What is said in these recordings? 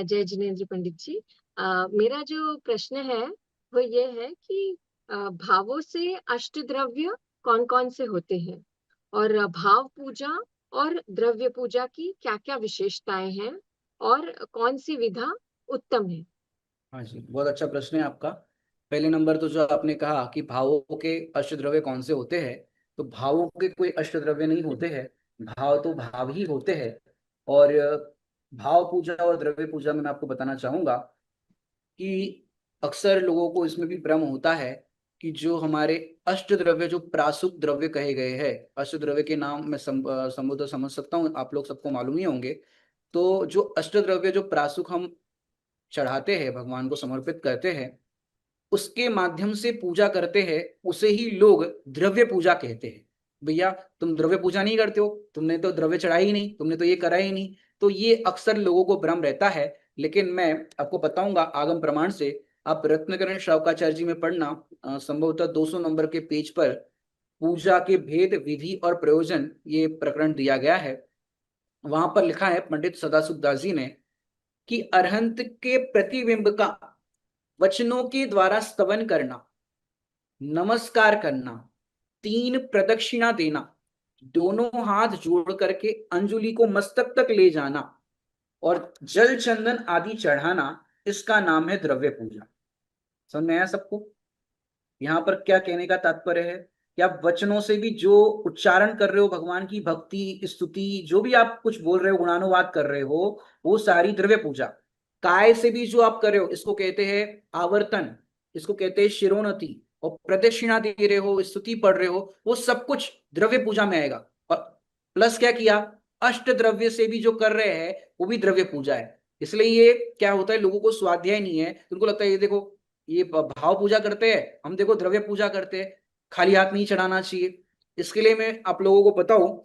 जय जिनेन्द्र पंडित जी। मेरा जो प्रश्न है वो ये है कि भावों से अष्टद्रव्य कौन कौन से होते हैं, और भाव पूजा और द्रव्य पूजा की क्या क्या विशेषताएं हैं, और कौन सी विधा उत्तम है। हाँ जी, बहुत अच्छा प्रश्न है आपका। पहले नंबर तो जो आपने कहा कि भावों के अष्टद्रव्य कौन से होते हैं, तो भावों के कोई अष्टद्रव्य नहीं होते हैं। भाव तो भाव ही होते हैं। और भाव पूजा और द्रव्य पूजा में मैं आपको बताना चाहूंगा कि अक्सर लोगों को इसमें भी भ्रम होता है कि जो हमारे अष्टद्रव्य जो प्रासुक द्रव्य कहे गए हैं, अष्टद्रव्य के नाम मैं संबोधन समझ सकता हूँ, आप लोग सबको मालूम ही होंगे। तो जो अष्टद्रव्य जो प्रासुक हम चढ़ाते हैं, भगवान को समर्पित करते हैं, उसके माध्यम से पूजा करते हैं, उसे ही लोग द्रव्य पूजा कहते हैं। भैया, तुम द्रव्य पूजा नहीं करते हो, तुमने तो द्रव्य चढ़ाई ही नहीं, तुमने तो ये करा ही नहीं। तो ये अक्सर लोगों को भ्रम रहता है। लेकिन मैं आपको बताऊंगा आगम प्रमाण से। आप रत्नकरण श्रवकाचार्य जी में पढ़ना, संभवतः 200 नंबर के पेज पर पूजा के भेद, विधि और प्रयोजन, ये प्रकरण दिया गया है। वहां पर लिखा है पंडित सदाशिव दास जी ने कि अरहंत के प्रतिबिंब का वचनों के द्वारा स्तवन करना, नमस्कार करना, 3 प्रदक्षिणा देना, दोनों हाथ जोड़ करके अंजुलि को मस्तक तक ले जाना और जल चंदन आदि चढ़ाना, इसका नाम है द्रव्य पूजा। समझ में आया सबको? यहाँ पर क्या कहने का तात्पर्य है कि आप वचनों से भी जो उच्चारण कर रहे हो, भगवान की भक्ति स्तुति जो भी आप कुछ बोल रहे हो, गुणानुवाद कर रहे हो, वो सारी द्रव्य पूजा। काय से भी जो आप कर रहे हो, इसको कहते हैं आवर्तन, इसको कहते हैं शिरोन्नति। और प्रदक्षिणा दे रहे हो, स्तुति पढ़ रहे हो, वो सब कुछ द्रव्य पूजा में आएगा। और प्लस क्या किया, अष्ट द्रव्य से भी जो कर रहे हैं वो भी द्रव्य पूजा है। इसलिए ये क्या होता है, लोगों को स्वाध्याय नहीं है, उनको लगता है ये देखो, ये भाव पूजा करते हैं, हम देखो द्रव्य पूजा करते हैं, खाली हाथ नहीं चढ़ाना चाहिए। इसके लिए मैं आप लोगों को बताऊं,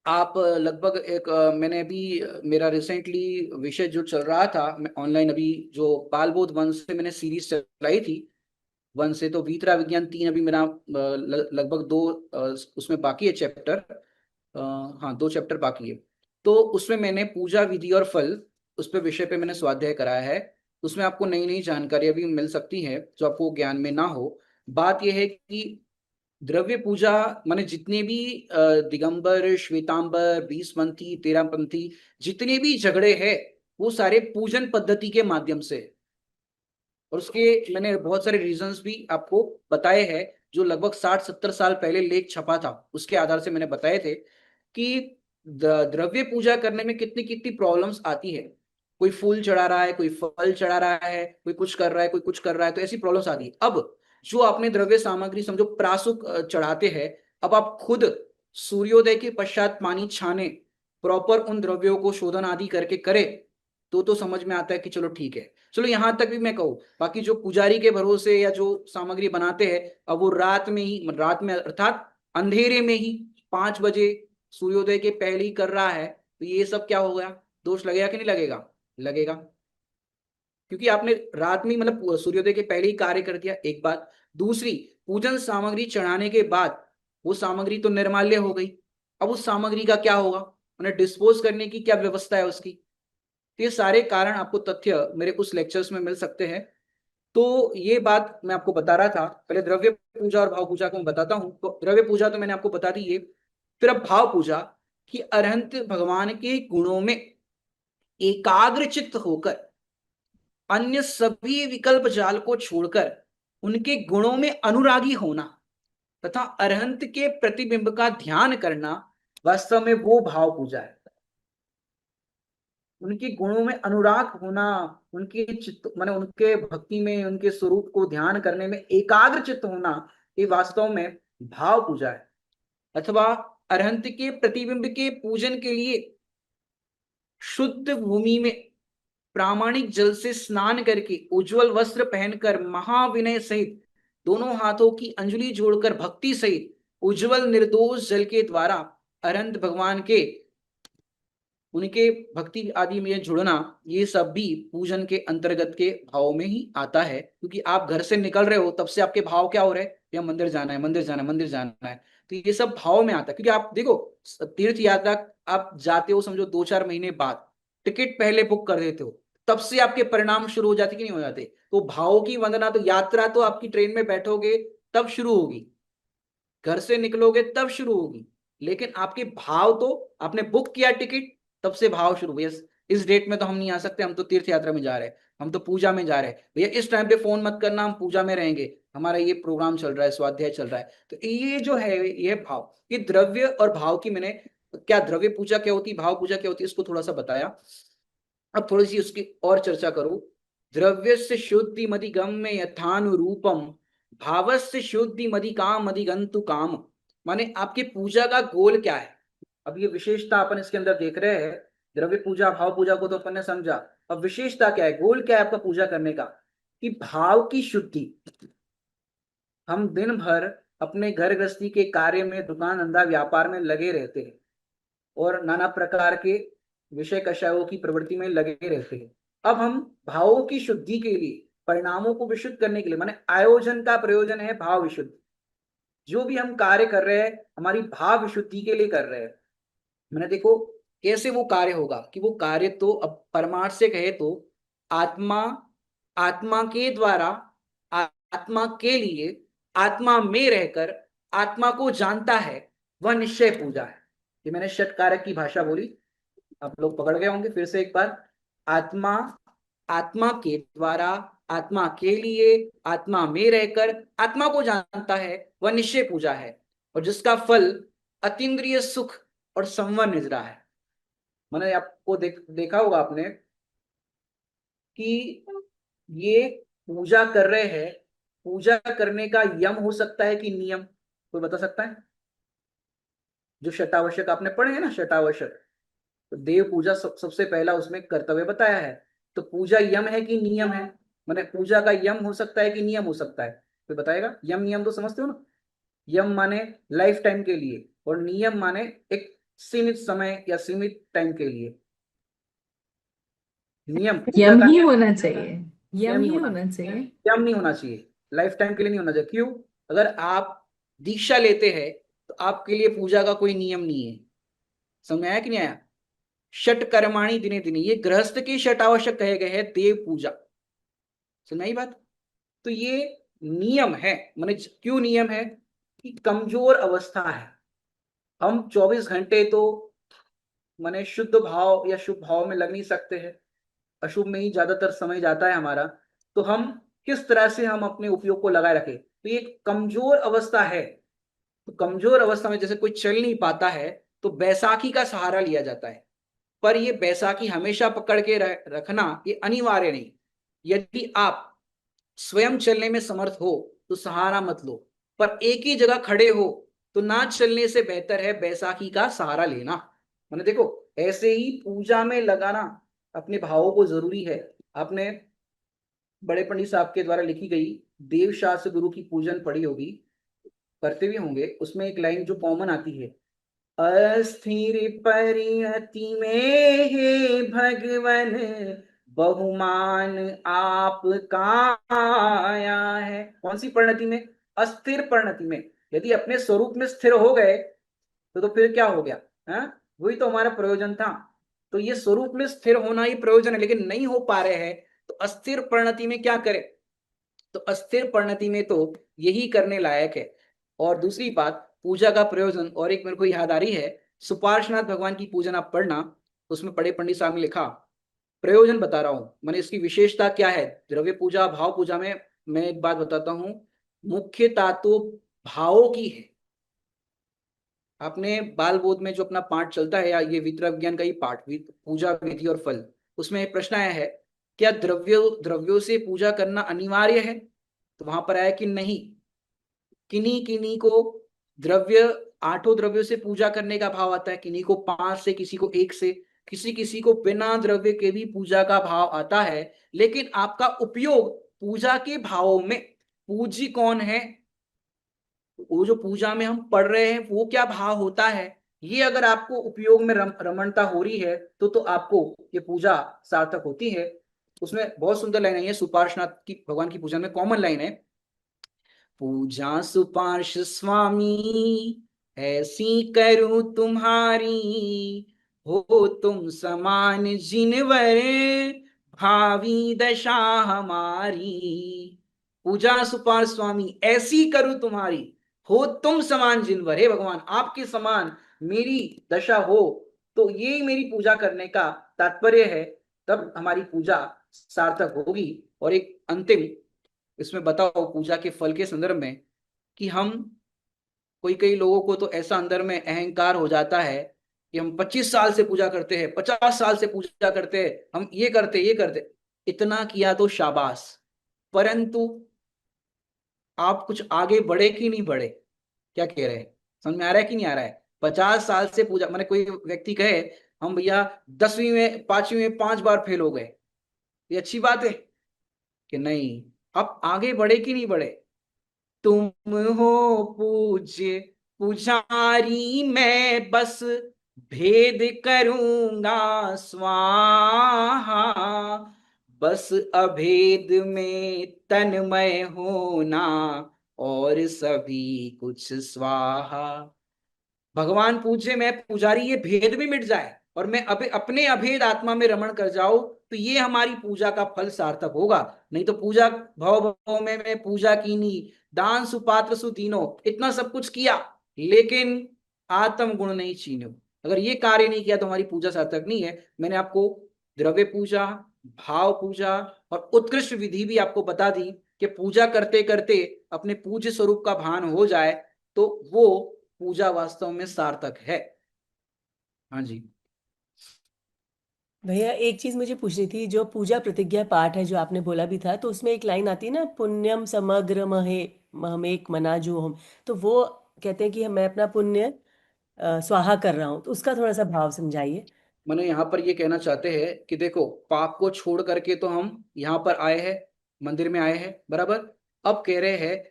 आप लगभग एक मैंने अभी मेरा रिसेंटली विषय जो चल रहा था, मैं ऑनलाइन अभी जो बालबोध वंश से मैंने सीरीज चलाई थी, वन से तो वीतरा विज्ञान 3 अभी मेरा लगभग 2 उसमें बाकी है चैप्टर। हाँ, 2 चैप्टर बाकी है। तो उसमें मैंने पूजा विधि और फल, उस पे विषय पे मैंने स्वाध्याय कराया है। उसमें आपको नई नई जानकारी अभी मिल सकती है जो आपको ज्ञान में ना हो। बात यह है कि द्रव्य पूजा माने जितने भी दिगंबर, श्वेतांबर, बीसपंथी, तेरहपंथी, जितने भी झगड़े हैं, वो सारे पूजन पद्धति के माध्यम से। और उसके मैंने बहुत सारे रीजंस भी आपको बताए हैं, जो लगभग 60-70 साल पहले लेख छपा था, उसके आधार से मैंने बताए थे कि द्रव्य पूजा करने में कितनी कितनी प्रॉब्लम्स आती है। कोई फूल चढ़ा रहा है, कोई फल चढ़ा रहा है, कोई कुछ कर रहा है, कोई कुछ कर रहा है, तो ऐसी प्रॉब्लम्स आती है। अब जो आपने द्रव्य सामग्री समझो प्रासुक चढ़ाते हैं, अब आप खुद सूर्योदय के पश्चात पानी छाने, प्रॉपर उन द्रव्यों को शोधन आदि करके करे, तो समझ में आता है कि चलो ठीक है। चलो यहां तक भी मैं कहूँ, बाकी जो पुजारी के भरोसे या जो सामग्री बनाते हैं, अब वो रात में ही, रात में अर्थात अंधेरे में ही 5 बजे सूर्योदय के पहले ही कर रहा है, तो ये सब क्या हो गया, दोष लगेगा कि नहीं लगेगा? लगेगा, क्योंकि आपने रात में मतलब सूर्योदय के पहले ही कार्य कर दिया, एक बात। दूसरी, पूजन सामग्री चढ़ाने के बाद वो सामग्री तो निर्माल्य हो गई। अब उस सामग्री का क्या होगा, उन्हें डिस्पोज करने की क्या व्यवस्था है उसकी? तो ये सारे कारण आपको तथ्य मेरे उस लेक्चर्स में मिल सकते हैं। तो ये बात मैं आपको बता रहा था। पहले द्रव्य पूजा और भाव पूजा को मैं बताता हूं। तो द्रव्य पूजा तो मैंने आपको बता दी ये। फिर अब भाव पूजा, कि अरहंत भगवान के गुणों में एकाग्रचित्त होकर, अन्य सभी विकल्प जाल को छोड़कर उनके गुणों में अनुरागी होना तथा अरहंत के प्रतिबिंब का ध्यान करना, वास्तव में वो भाव पूजा है। उनके गुणों में अनुराग होना, उनके चित्त माने उनके भक्ति में, उनके स्वरूप को ध्यान करने में एकाग्र चित्त होना, ये वास्तव में भाव पूजा है। अथवा अरहंत के प्रतिबिंब के पूजन के लिए शुद्ध भूमि में प्रामाणिक जल से स्नान करके, उज्जवल वस्त्र पहनकर, महाविनय सहित दोनों हाथों की अंजलि जोड़कर, भक्ति सहित उज्जवल निर्दोष जल के द्वारा अरहंत भगवान के, उनके भक्ति आदि में जुड़ना, ये सब भी पूजन के अंतर्गत के भाव में ही आता है। क्योंकि आप घर से निकल रहे हो, तब से आपके भाव क्या हो रहे हैं, या मंदिर जाना है, मंदिर जाना है, मंदिर जाना है। तो ये सब भाव में आता है। क्योंकि आप देखो, तीर्थ यात्रा आप जाते हो समझो 2-4 महीने बाद, टिकट पहले बुक कर देते हो, तब से आपके परिणाम शुरू हो जाते कि नहीं हो जाते? तो भावों की वंदना, तो यात्रा तो आपकी ट्रेन में बैठोगे तब शुरू होगी, घर से निकलोगे तब शुरू होगी, लेकिन आपके भाव तो, आपने बुक किया टिकट तब से भाव शुरू। भैया इस डेट में तो हम नहीं आ सकते, हम तो तीर्थ यात्रा में जा रहे हैं, हम तो पूजा में जा रहे हैं, भैया इस टाइम पे फोन मत करना, हम पूजा में रहेंगे, हमारा ये प्रोग्राम चल रहा है, स्वाध्याय चल रहा है। तो ये जो है ये भाव, ये द्रव्य और भाव की मैंने, क्या द्रव्य पूजा क्या होती, भाव पूजा क्या होती है, इसको थोड़ा सा बताया। अब थोड़ी सी उसकी और चर्चा करूं। द्रव्यस्य शुद्धि मधिगम्य यथानुरूपम, भावस्य शुद्धि मधिकाम मधिगंतु काम। माने आपके पूजा का गोल क्या है? अब ये विशेषता अपन इसके अंदर देख रहे हैं। द्रव्य पूजा भाव पूजा को तो अपन ने समझा, अब विशेषता क्या है, गोल क्या है आपका पूजा करने का? कि भाव की शुद्धि। हम दिन भर अपने घर गृहस्थी के कार्य में, दुकान धंधा व्यापार में लगे रहते हैं और नाना प्रकार के विषय कषायों की प्रवृत्ति में लगे रहते हैं। अब हम भावों की शुद्धि के लिए, परिणामों को विशुद्ध करने के लिए, माने आयोजन का प्रयोजन है भाव विशुद्धि। जो भी हम कार्य कर रहे हैं हमारी भाव विशुद्धि के लिए कर रहे हैं। मैंने देखो कैसे वो कार्य होगा, कि वो कार्य तो अब परमार्थ से कहे तो आत्मा, आत्मा के द्वारा, आत्मा के लिए, आत्मा में रहकर आत्मा को जानता है, वह निश्चय पूजा है। ये मैंने षटकारक की भाषा बोली, आप लोग पकड़ गए होंगे। फिर से एक बार, आत्मा, आत्मा के द्वारा, आत्मा के लिए, आत्मा में रहकर आत्मा को जानता है, वह निश्चय पूजा है, और जिसका फल अतीन्द्रिय सुख और संवर निजरा है। मैंने आपको देखा होगा आपने कि ये पूजा कर रहे हैं, पूजा करने का यम हो सकता है कि नियम, कोई बता सकता है? जो शतावश्यक आपने पढ़े हैं ना, शतावश्यक, तो देव पूजा सबसे पहला उसमें कर्तव्य बताया है। तो पूजा यम है कि नियम है? मैंने पूजा का यम हो सकता है कि नियम हो सकता है? कोई बताएगा? यम नियम तो समझते हो ना, यम माने लाइफ टाइम के लिए, और नियम माने एक सीमित समय या सीमित टाइम के लिए। नियम पूजा यम का ही नियम, होना चाहिए, यम नियम ही ही होना, होना चाहिए। यम नहीं होना चाहिए, लाइफ टाइम के लिए नहीं होना चाहिए। क्यों? अगर आप दीक्षा लेते हैं तो आपके लिए पूजा का कोई नियम नहीं है। समझ में आया कि नहीं आया? षट कर्माणि दिने दिने, ये गृहस्थ के षट आवश्यक कहे गए हैं देव पूजा। समझ में आई बात? तो ये नियम है। माने क्यों नियम है? कि कमजोर अवस्था है, हम 24 घंटे तो माने शुद्ध भाव या शुभ भाव में लग नहीं सकते हैं, अशुभ में ही ज्यादातर समय जाता है हमारा। तो हम किस तरह से हम अपने उपयोग को लगाए रखें? तो ये कमजोर अवस्था है। तो कमजोर अवस्था में जैसे कोई चल नहीं पाता है तो बैसाखी का सहारा लिया जाता है, पर ये बैसाखी हमेशा पकड़ के रखना ये अनिवार्य नहीं। यदि आप स्वयं चलने में समर्थ हो तो सहारा मत लो, पर एक ही जगह खड़े हो तो ना चलने से बेहतर है बैसाखी का सहारा लेना। मैंने देखो ऐसे ही पूजा में लगाना अपने भावों को जरूरी है। आपने बड़े पंडित साहब के द्वारा लिखी गई देव शास्त्र गुरु की पूजन पढ़ी होगी, करते भी होंगे, उसमें एक लाइन जो कॉमन आती है, अस्थिर परिणति में हे भगवन, बहुमान आप का आया है। कौन सी परिणति में? अस्थिर परिणति में। यदि अपने स्वरूप में स्थिर हो गए तो फिर क्या हो गया? है वही तो हमारा प्रयोजन था। तो ये स्वरूप में स्थिर होना ही प्रयोजन है, लेकिन नहीं हो पा रहे हैं, तो अस्थिर परिणति में क्या करें? तो अस्थिर परिणति में तो यही करने लायक है। और दूसरी बात, पूजा का प्रयोजन और एक मेरे को याद आ रही है, सुपार्श्वनाथ भगवान की पूजन आप पढ़ना, उसमें बड़े पंडित साहब ने लिखा, प्रयोजन बता रहा हूं, मैंने इसकी विशेषता क्या है द्रव्य पूजा भाव पूजा में। मैं एक बात बताता हूं, मुख्यता तो भावों की है। आपने बाल बोध में जो अपना पाठ चलता है, या ये विद्या विज्ञान का ही पाठ, पूजा विधि और फल, उसमें एक प्रश्न आया है, क्या द्रव्यों से पूजा करना अनिवार्य है? तो वहां पर आया कि नहीं, किन्हीं किन्हीं को द्रव्य, 8 द्रव्यों से पूजा करने का भाव आता है, किन्हीं को 5 से, किसी को 1 से, किसी किसी को बिना द्रव्य के भी पूजा का भाव आता है। लेकिन आपका उपयोग पूजा के भावों में, पूज्य कौन है, वो जो पूजा में हम पढ़ रहे हैं वो क्या भाव होता है, ये अगर आपको उपयोग में रमणता हो रही है तो आपको ये पूजा सार्थक होती है। उसमें बहुत सुंदर लाइन आई है सुपार्श्वनाथ की भगवान की पूजा में, कॉमन लाइन है, पूजा सुपार्श स्वामी ऐसी करूं तुम्हारी, हो तुम समान जिनवर, भावी दशा हमारी। पूजा सुपार स्वामी ऐसी करूं तुम्हारी, हो तुम समान जिनवर। हे भगवान, आपके समान मेरी दशा हो, तो ये मेरी पूजा करने का तात्पर्य है, तब हमारी पूजा सार्थक होगी। और एक अंतिम इसमें बताओ पूजा के फल के संदर्भ में, कि हम कोई कई लोगों को तो ऐसा अंदर में अहंकार हो जाता है कि हम 25 साल से पूजा करते हैं, 50 साल से पूजा करते हैं, हम ये करते, इतना किया तो शाबाश, परंतु आप कुछ आगे बढ़े कि नहीं बढ़े? क्या कह रहे हैं? समझ में आ रहा है कि नहीं आ रहा है? 50 साल से पूजा, मैंने कोई व्यक्ति कहे हम भैया 10वीं में 5वीं में 5 बार फेल हो गए, ये अच्छी बात है कि नहीं? आप आगे बढ़े कि नहीं बढ़े? तुम हो पूज्य पुजारी, मैं बस भेद करूंगा स्वाहा, बस अभेद में तन्मय होना, और सभी कुछ स्वाहा। भगवान पूज्य, मैं पुजारी, ये भेद भी मिट जाए और मैं अपने अभेद आत्मा में रमण कर जाऊं, तो ये हमारी पूजा का फल सार्थक होगा। नहीं तो पूजा भव भव में मैं पूजा की नहीं, दान सुपात्र सुदीनो, इतना सब कुछ किया, लेकिन आत्म गुण नहीं चीन्यो, अगर ये कार्य नहीं किया तो हमारी पूजा सार्थक नहीं है। मैंने आपको द्रव्य पूजा, भाव पूजा और उत्कृष्ट विधि भी आपको बता दी, कि पूजा करते करते अपने पूज्य स्वरूप का भान हो जाए तो वो पूजा वास्तव में सार्थक है। हाँ जी। भैया एक चीज मुझे पूछनी थी, जो पूजा प्रतिज्ञा पाठ है जो आपने बोला भी था, तो उसमें एक लाइन आती है ना, पुण्यम समग्र महे महमेक मनाजू हम, तो वो कहते हैं कि मैं अपना पुण्य स्वाहा कर रहा हूँ, तो उसका थोड़ा सा भाव समझाइए। मैंने यहाँ पर ये कहना चाहते हैं कि देखो, पाप को छोड़ करके तो हम यहाँ पर आए हैं, मंदिर में आए हैं, बराबर। अब कह रहे हैं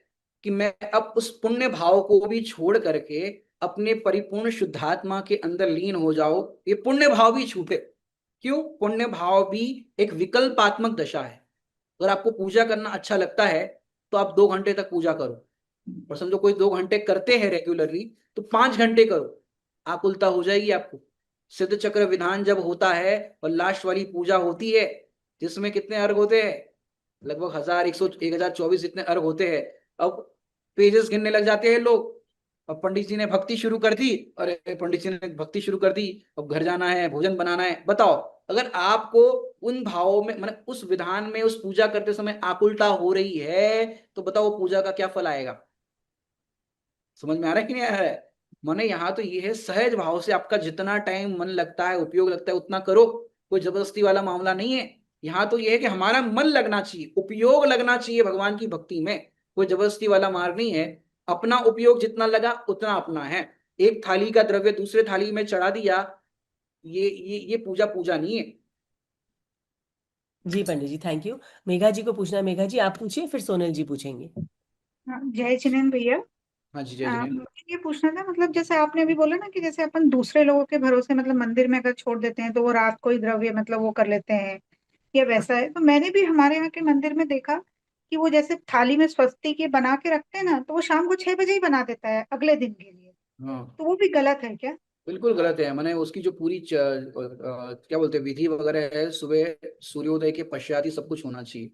कि मैं अब उस पुण्य भाव को भी छोड़ करके अपने परिपूर्ण शुद्धात्मा के अंदर लीन हो जाओ, ये पुण्य भाव भी छूटे। क्यों? पुण्य भाव भी एक विकल्पात्मक दशा है। अगर आपको पूजा करना अच्छा लगता है तो आप 2 घंटे तक पूजा करो, और समझो कोई 2 घंटे करते हैं रेगुलरली, तो 5 घंटे करो, आकुलता हो जाएगी आपको। सिद्ध चक्र विधान जब होता है और लास्ट वाली पूजा होती है, जिसमें कितने अर्घ होते हैं? लगभग 1024 जितने अर्घ होते हैं। अब पेजेस गिनने लग जाते हैं लोग। अब पंडित जी ने भक्ति शुरू कर दी, अरे पंडित जी ने भक्ति शुरू कर दी, अब घर जाना है, भोजन बनाना है। बताओ, अगर आपको उन भावों में, मतलब उस विधान में, उस पूजा करते समय आकुलता हो रही है, तो बताओ वो पूजा का क्या फल आएगा? समझ में आ रहा है कि नहीं आ रहा है? माने यहाँ तो ये है, सहज भाव से आपका जितना टाइम मन लगता है, उपयोग लगता है, उतना करो। कोई जबरदस्ती वाला मामला नहीं है। यहाँ तो ये है कि हमारा मन लगना चाहिए, उपयोग लगना चाहिए भगवान की भक्ति में। कोई जबरदस्ती वाला मार्ग नहीं है। अपना उपयोग जितना लगा उतना अपना है। एक थाली का द्रव्य दूसरे थाली में चढ़ा दिया, ये पूजा पूजा नहीं है। जी पंडित जी, थैंक यू। मेघा जी को पूछना है, मेघा जी आप पूछिए, फिर सोनल जी पूछेंगे। हाँ, जय जिनेन्द्र भैया। हाँ जी, जय जय। मुझे ये पूछना था, मतलब जैसे आपने अभी बोला ना कि जैसे अपन दूसरे लोगों के भरोसे मतलब मंदिर में अगर छोड़ देते हैं तो वो रात को ही द्रव्य मतलब वो कर लेते हैं, या वैसा है। तो मैंने भी हमारे यहाँ के मंदिर में देखा कि वो जैसे थाली में स्वस्ति के बना के रखते हैं ना, तो वो शाम को 6 बजे ही बना देता है अगले दिन के लिए। हाँ, तो वो भी गलत है क्या? बिल्कुल गलत है। मैंने उसकी जो पूरी क्या बोलते हैं, विधि वगैरह है, सुबह सूर्योदय के पश्चात ही सब कुछ होना चाहिए।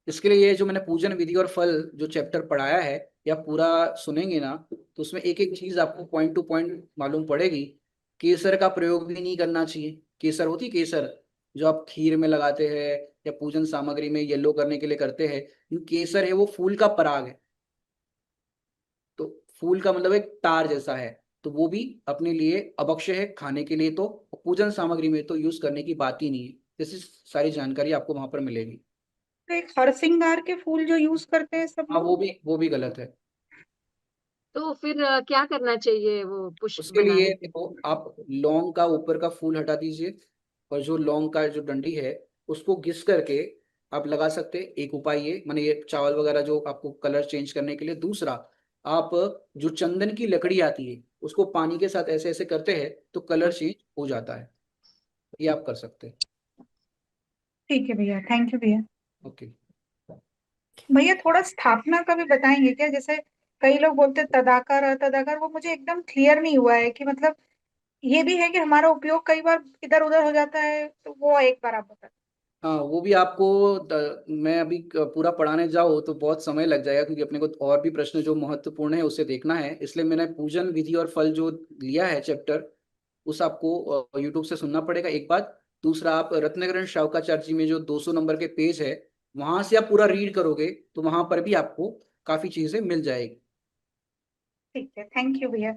इसके लिए ये जो मैंने पूजन विधि और फल जो चैप्टर पढ़ाया है, या पूरा सुनेंगे ना, तो उसमें एक एक चीज आपको पॉइंट टू पॉइंट मालूम पड़ेगी। केसर का प्रयोग भी नहीं करना चाहिए। केसर होती, केसर जो आप खीर में लगाते हैं या पूजन सामग्री में येलो करने के लिए करते हैं, केसर है वो फूल का पराग है। तो फूल का मतलब एक तार जैसा है, तो वो भी अपने लिए अभक्ष्य है खाने के लिए, तो पूजन सामग्री में तो यूज करने की बात ही नहीं है। जैसी सारी जानकारी आपको वहां पर मिलेगी। तो एक हरसिंगार के फूल जो यूज करते हैं सब हाँ, लोग। वो भी गलत है। तो फिर क्या करना चाहिए वो पुष्प उसके लिए बनाने के देखो, लिए? आप लौंग का ऊपर का फूल हटा दीजिए, और जो लौंग का जो डंडी है उसको घिस करके आप लगा सकते हैं। एक उपाय ये, माने ये चावल वगैरह जो आपको कलर चेंज करने के लिए। दूसरा, आप जो चंदन की लकड़ी आती है उसको पानी के साथ ऐसे ऐसे करते हैं तो कलर चेंज हो जाता है। ये आप कर सकते हैं। ठीक है भैया, थैंक यू भैया। ओके। भैया थोड़ा स्थापना का भी बताएंगे क्या? जैसे कई लोग बोलते हैं तदाकार और तदाकार, वो मुझे एकदम क्लियर नहीं हुआ है कि मतलब ये भी है कि हमारा उपयोग कई बार इधर उधर हो जाता है, तो वो एक बार आप बता। हाँ, वो भी आपको मैं अभी पूरा पढ़ाने जाऊँ तो बहुत समय लग जाएगा, क्योंकि अपने को और भी प्रश्न जो महत्वपूर्ण है उसे देखना है। इसलिए मैंने पूजन विधि और फल जो लिया है चैप्टर, उस आपको यूट्यूब से सुनना पड़ेगा एक बात। दूसरा, आप रत्नाकरण शावकाचार्य जी में जो 200 नंबर के पेज है, वहां से आप पूरा रीड करोगे तो वहां पर भी आपको काफी चीजें मिल जाएगी। ठीक है, थैंक यू भैया।